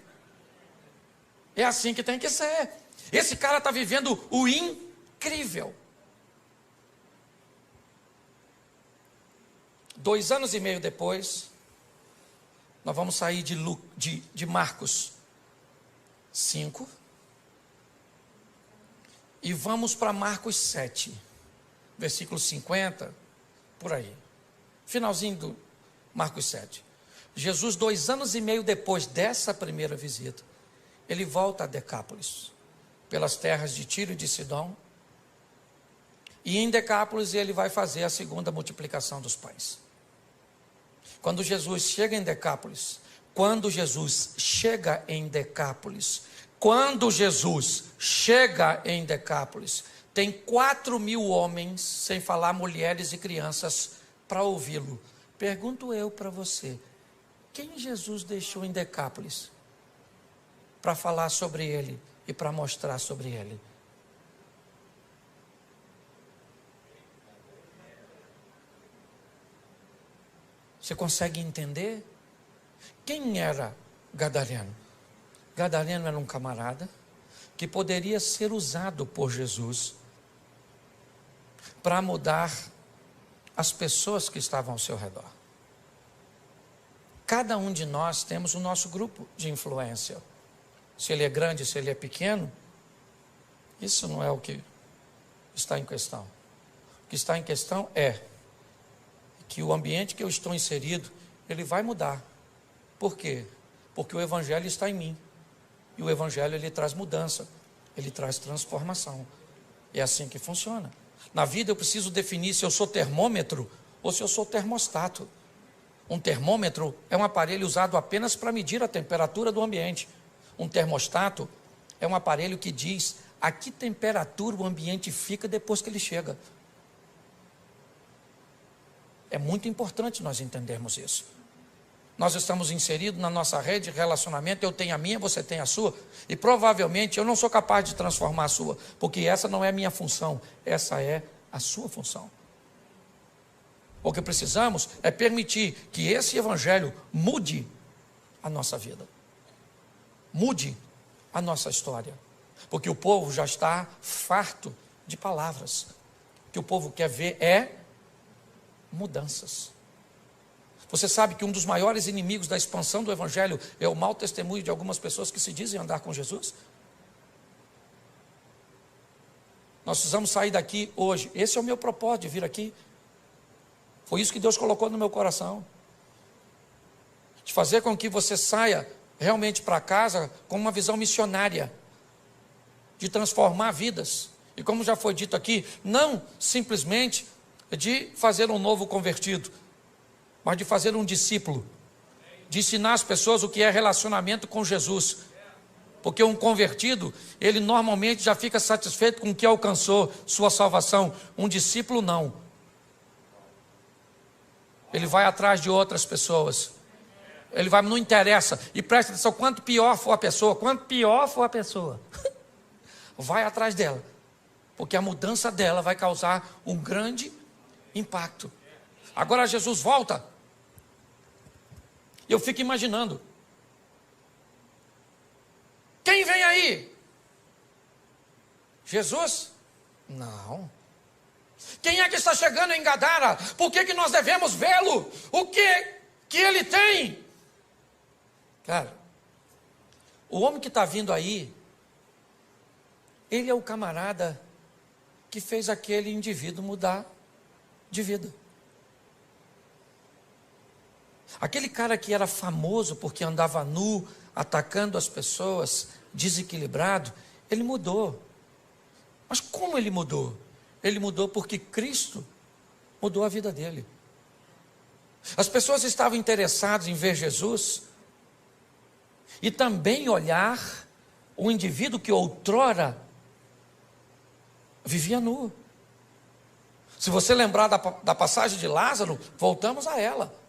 É assim que tem que ser. Esse cara está vivendo o incrível. 2 anos e meio depois, nós vamos sair de Marcos 5 e vamos para Marcos 7, versículo 50, por aí. Finalzinho do Marcos 7. Jesus, 2 anos e meio depois dessa primeira visita, ele volta a Decápolis, pelas terras de Tiro e de Sidom. E em Decápolis ele vai fazer a segunda multiplicação dos pães. Quando Jesus chega em Decápolis, tem 4.000 homens, sem falar mulheres e crianças, para ouvi-lo. Pergunto eu para você, quem Jesus deixou em Decápolis para falar sobre ele e para mostrar sobre ele? Você consegue entender? Quem era Gadareno? Gadareno era um camarada que poderia ser usado por Jesus para mudar as pessoas que estavam ao seu redor. Cada um de nós temos o nosso grupo de influência. Se ele é grande, se ele é pequeno, Isso não é o que está em questão. O que está em questão é que o ambiente que eu estou inserido, ele vai mudar. Por quê? Porque o Evangelho está em mim. E o Evangelho, ele traz mudança, ele traz transformação. É assim que funciona. Na vida eu preciso definir se eu sou termômetro ou se eu sou termostato. Um termômetro é um aparelho usado apenas para medir a temperatura do ambiente. Um termostato é um aparelho que diz a que temperatura o ambiente fica depois que ele chega. É muito importante nós entendermos isso. Nós estamos inseridos na nossa rede de relacionamento, eu tenho a minha, você tem a sua, e provavelmente eu não sou capaz de transformar a sua, porque essa não é a minha função, essa é a sua função. O que precisamos é permitir que esse Evangelho mude a nossa vida, mude a nossa história, porque o povo já está farto de palavras. O que o povo quer ver é mudanças. Você sabe que um dos maiores inimigos da expansão do Evangelho é o mau testemunho de algumas pessoas que se dizem andar com Jesus? Nós precisamos sair daqui hoje. Esse é o meu propósito de vir aqui. Foi isso que Deus colocou no meu coração. De fazer com que você saia realmente para casa com uma visão missionária. De transformar vidas. E como já foi dito aqui, não simplesmente de fazer um novo convertido, mas de fazer um discípulo, de ensinar as pessoas o que é relacionamento com Jesus, porque um convertido, ele normalmente já fica satisfeito com o que alcançou, sua salvação. Um discípulo não, ele vai atrás de outras pessoas, ele vai, não interessa, e presta atenção, quanto pior for a pessoa, vai atrás dela, porque a mudança dela vai causar um grande impacto. Agora Jesus volta. Eu fico imaginando. Quem vem aí? Jesus? Não. Quem é que está chegando em Gadara? Por que nós devemos vê-lo? O que ele tem? Cara, o homem que está vindo aí, ele é o camarada que fez aquele indivíduo mudar de vida. Aquele cara que era famoso porque andava nu, atacando as pessoas, desequilibrado, ele mudou. Mas como ele mudou? Ele mudou porque Cristo mudou a vida dele. As pessoas estavam interessadas em ver Jesus e também olhar o indivíduo que outrora vivia nu. Se você lembrar da passagem de Lázaro, voltamos a ela.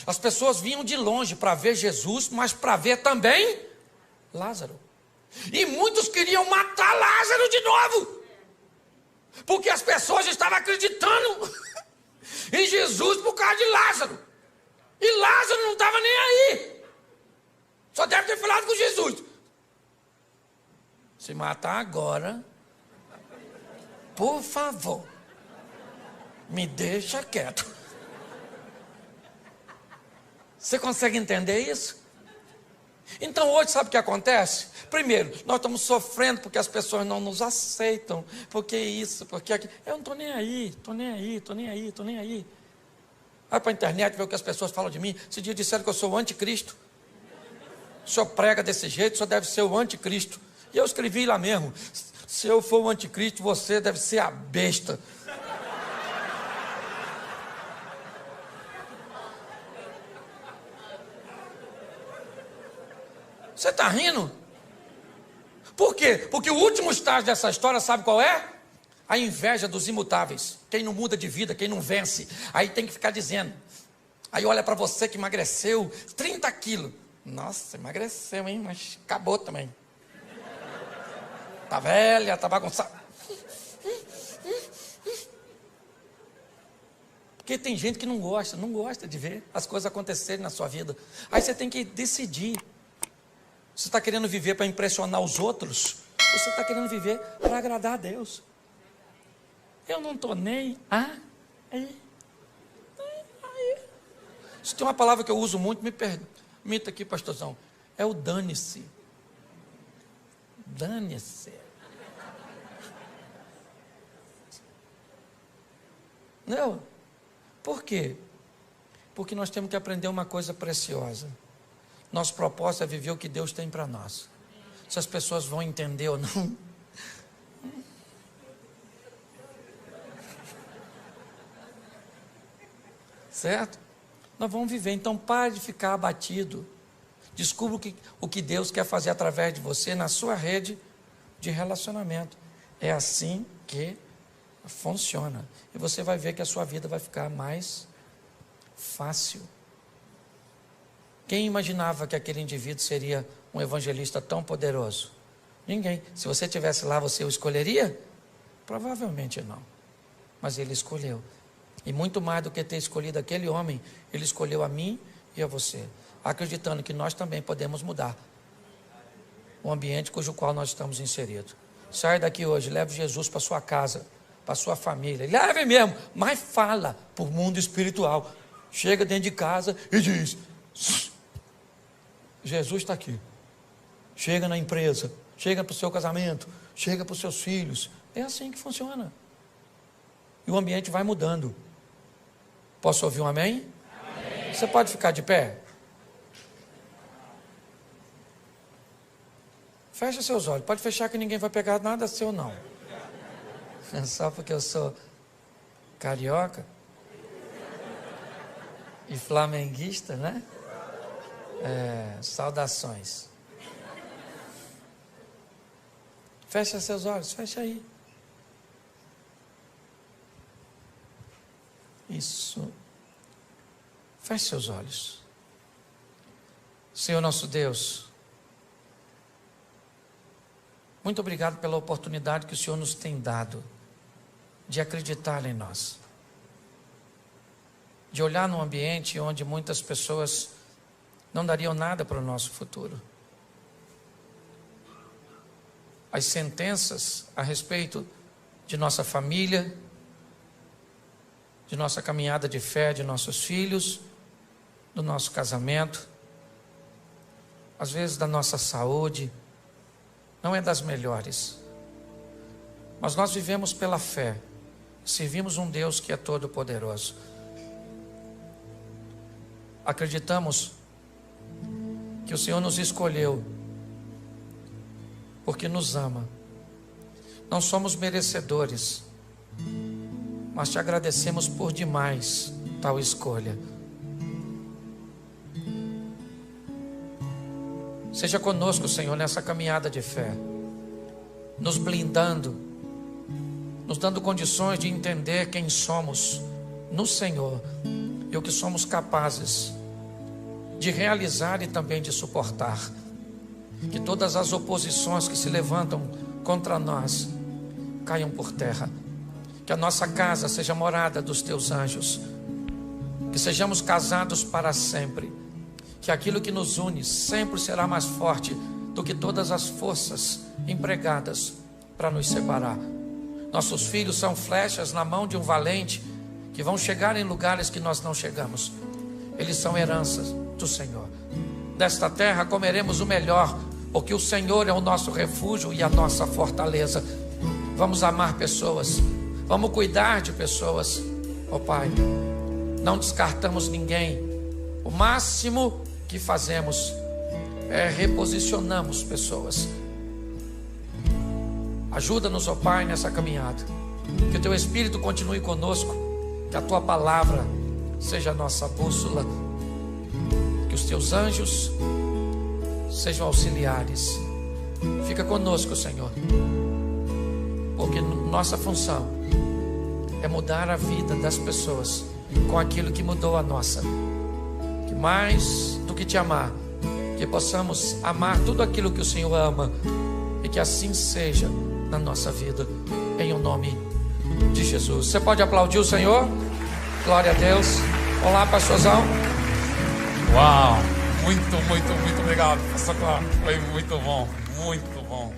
As pessoas vinham de longe para ver Jesus, mas para ver também Lázaro. E muitos queriam matar Lázaro de novo, porque as pessoas estavam acreditando em Jesus por causa de Lázaro. E Lázaro não estava nem aí. Só deve ter falado com Jesus. Se matar agora, por favor, me deixa quieto. Você consegue entender isso? Então hoje sabe o que acontece? Primeiro, nós estamos sofrendo porque as pessoas não nos aceitam, porque isso, porque aquilo. Eu não estou nem aí, estou nem aí, estou nem aí, estou nem aí. Vai para a internet ver o que as pessoas falam de mim. Esse dia disseram que eu sou o anticristo. O senhor prega desse jeito, o senhor deve ser o anticristo. E eu escrevi lá mesmo, se eu for o anticristo, você deve ser a besta. Você está rindo? Por quê? Porque o último estágio dessa história, sabe qual é? A inveja dos imutáveis. Quem não muda de vida, quem não vence. Aí tem que ficar dizendo. Aí olha para você que emagreceu 30 quilos. Nossa, emagreceu, hein? Mas acabou também. Tá velha, tá bagunçada. Porque tem gente que não gosta de ver as coisas acontecerem na sua vida. Aí você tem que decidir. Você está querendo viver para impressionar os outros? Ou você está querendo viver para agradar a Deus? Eu não estou nem aí. Se tem uma palavra que eu uso muito, me permita aqui, pastorzão, é o dane-se. Dane-se. Não. Por quê? Porque nós temos que aprender uma coisa preciosa. Nosso propósito é viver o que Deus tem para nós. Se as pessoas vão entender ou não. Certo? Nós vamos viver. Então pare de ficar abatido. Descubra o que Deus quer fazer através de você na sua rede de relacionamento. É assim que funciona. E você vai ver que a sua vida vai ficar mais fácil. Quem imaginava que aquele indivíduo seria um evangelista tão poderoso? Ninguém. Se você estivesse lá, você o escolheria? Provavelmente não. Mas ele escolheu. E muito mais do que ter escolhido aquele homem, ele escolheu a mim e a você, acreditando que nós também podemos mudar o ambiente cujo qual nós estamos inseridos. Sai daqui hoje, leve Jesus para sua casa, para sua família. Leve mesmo, mas fala para o mundo espiritual. Chega dentro de casa e diz: Jesus está aqui. Chega na empresa, chega para o seu casamento, chega para os seus filhos. É assim que funciona. E o ambiente vai mudando. Posso ouvir um amém? Amém. Você pode ficar de pé? Fecha seus olhos. Pode fechar que ninguém vai pegar nada seu não. Só porque eu sou carioca e flamenguista, né? Saudações. Fecha seus olhos, fecha aí. Isso. Feche seus olhos. Senhor nosso Deus, muito obrigado pela oportunidade que o Senhor nos tem dado de acreditar em nós, de olhar num ambiente onde muitas pessoas não dariam nada para o nosso futuro. As sentenças a respeito de nossa família, de nossa caminhada de fé, de nossos filhos, do nosso casamento, às vezes da nossa saúde, não é das melhores. Mas nós vivemos pela fé, servimos um Deus que é todo poderoso. Acreditamos que o Senhor nos escolheu porque nos ama. Não somos merecedores, mas te agradecemos por demais tal escolha. Seja conosco, Senhor, nessa caminhada de fé, nos blindando, nos dando condições de entender quem somos no Senhor e o que somos capazes de realizar e também de suportar. Que todas as oposições que se levantam contra nós caiam por terra. Que a nossa casa seja morada dos teus anjos. Que sejamos casados para sempre. Que aquilo que nos une sempre será mais forte do que todas as forças empregadas para nos separar. Nossos filhos são flechas na mão de um valente que vão chegar em lugares que nós não chegamos. Eles são heranças do Senhor. Desta terra comeremos o melhor, porque o Senhor é o nosso refúgio e a nossa fortaleza. Vamos amar pessoas, vamos cuidar de pessoas. Ó Pai, não descartamos ninguém. O máximo que fazemos é reposicionamos pessoas. Ajuda-nos, ó Pai, nessa caminhada. Que o teu Espírito continue conosco. Que a tua palavra seja a nossa bússola. Que os teus anjos sejam auxiliares. Fica conosco, Senhor. Porque nossa função é mudar a vida das pessoas com aquilo que mudou a nossa. Que mais do que te amar, que possamos amar tudo aquilo que o Senhor ama, e que assim seja na nossa vida, em o nome de Jesus. Você pode aplaudir o Senhor? Glória a Deus. Olá, pastorzão.
Uau, muito obrigado, pastor Cláudio. Foi muito bom, muito bom.